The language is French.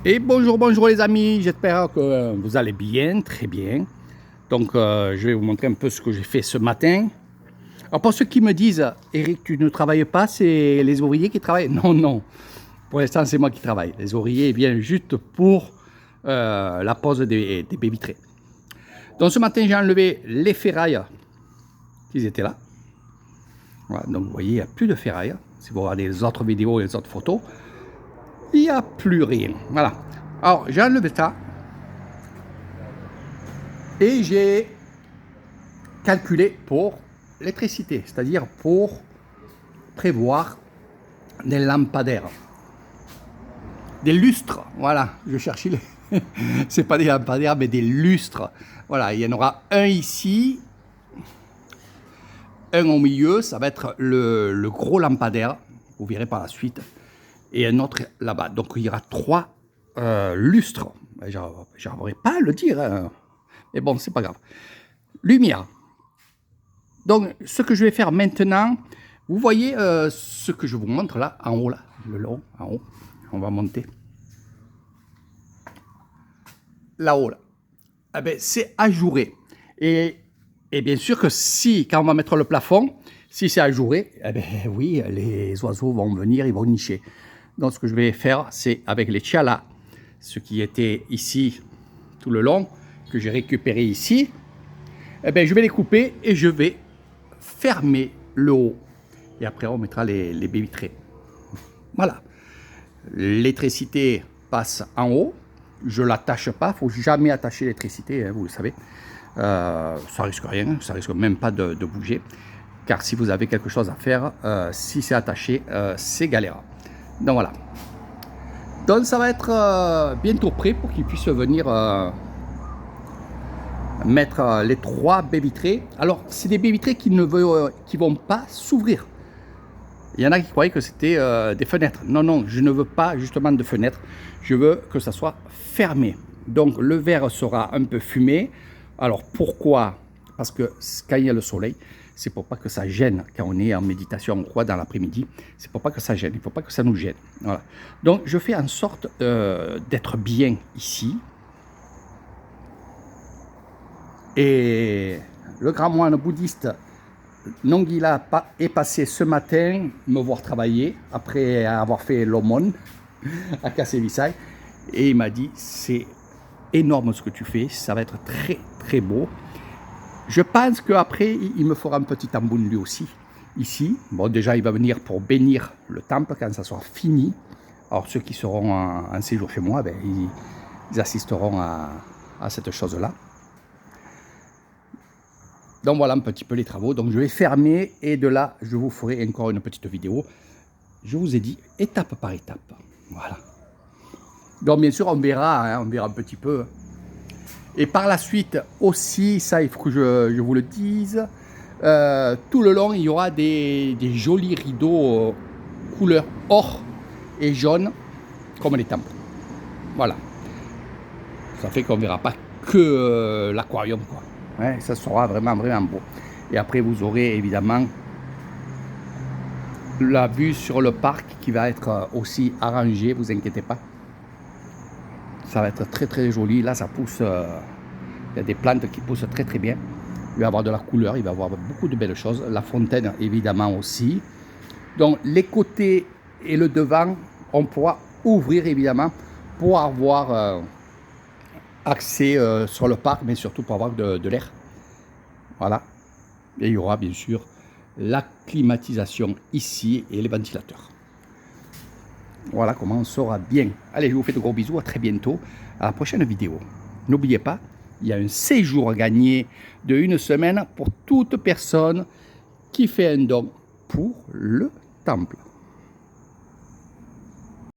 Et bonjour les amis, j'espère que vous allez bien, très bien. Donc je vais vous montrer un peu ce que j'ai fait ce matin. Alors pour ceux qui me disent, Eric, tu ne travailles pas, c'est les ouvriers qui travaillent. Non, non, pour l'instant c'est moi qui travaille. Les ouvriers viennent juste pour la pose des baies vitrées. Donc ce matin j'ai enlevé les ferrailles qui étaient là. Voilà, donc vous voyez, il n'y a plus de ferrailles. Si vous regardez les autres vidéos et les autres photos, il n'y a plus rien. Voilà. Alors, j'ai enlevé ça. Et j'ai calculé pour l'électricité, c'est-à-dire pour prévoir des lampadaires. Des lustres, voilà, je cherchais les... c'est pas des lampadaires, mais des lustres. Voilà, il y en aura un ici, un au milieu, ça va être le gros lampadaire, vous verrez par la suite, et un autre là-bas. Donc il y aura 3 lustres. J'arriverai pas à le dire, hein. Mais bon, c'est pas grave. Lumière. Donc ce que je vais faire maintenant, vous voyez ce que je vous montre là, en haut, là, le long, en haut. On va monter. Là-haut, là. Eh ben, c'est ajouré. Et bien sûr que si, quand on va mettre le plafond, si c'est ajouré, eh ben, oui, les oiseaux vont venir, ils vont nicher. Donc ce que je vais faire, c'est avec les tchalas, ce qui était ici tout le long, que j'ai récupéré ici, eh ben, je vais les couper et je vais fermer le haut. Et après, on mettra les baies vitrées. Voilà. L'électricité passe en haut. Je ne l'attache pas. Il ne faut jamais attacher l'électricité, hein, vous le savez. Ça risque rien. Ça risque même pas de bouger. Car si vous avez quelque chose à faire, si c'est attaché, c'est galère. Donc voilà. Donc ça va être bientôt prêt pour qu'ils puissent venir mettre les 3 baies vitrées. Alors c'est des baies vitrées qui ne vont pas s'ouvrir. Il y en a qui croyaient que c'était des fenêtres. Non, non, je ne veux pas justement de fenêtres. Je veux que ça soit fermé. Donc le verre sera un peu fumé. Alors pourquoi? Parce que quand il y a le soleil, c'est pour pas que ça gêne quand on est en méditation ou quoi dans l'après-midi. C'est pour pas que ça gêne. Il ne faut pas que ça nous gêne. Voilà. Donc je fais en sorte d'être bien ici. Et le grand moine bouddhiste Nongila est passé ce matin me voir travailler après avoir fait l'aumône à Kassé-Visay et il m'a dit c'est énorme ce que tu fais, ça va être très très beau. Je pense qu'après il me fera un petit tamboun lui aussi ici. Bon, déjà il va venir pour bénir le temple quand ça sera fini. Alors ceux qui seront en séjour chez moi, ben, ils assisteront à cette chose là. Donc voilà un petit peu les travaux. Donc je vais fermer et de là, je vous ferai encore une petite vidéo. Je vous ai dit étape par étape. Voilà. Donc bien sûr, on verra un petit peu. Et par la suite aussi, ça il faut que je vous le dise, tout le long, il y aura des jolis rideaux couleur or et jaune, comme les temples. Voilà. Ça fait qu'on ne verra pas que l'aquarium, quoi. Ouais, ça sera vraiment beau. Et après vous aurez évidemment la vue sur le parc qui va être aussi arrangée, vous inquiétez pas. Ça va être très très joli. Là ça pousse, il y a des plantes qui poussent très très bien. Il va y avoir de la couleur, il va y avoir beaucoup de belles choses. La fontaine évidemment aussi. Donc les côtés et le devant, on pourra ouvrir évidemment pour avoir accès sur le parc, mais surtout pour avoir de l'air. Voilà. Et il y aura bien sûr la climatisation ici et les ventilateurs. Voilà comment on sera bien. Allez, je vous fais de gros bisous, à très bientôt, à la prochaine vidéo. N'oubliez pas, il y a un séjour gagné de 1 semaine pour toute personne qui fait un don pour le temple.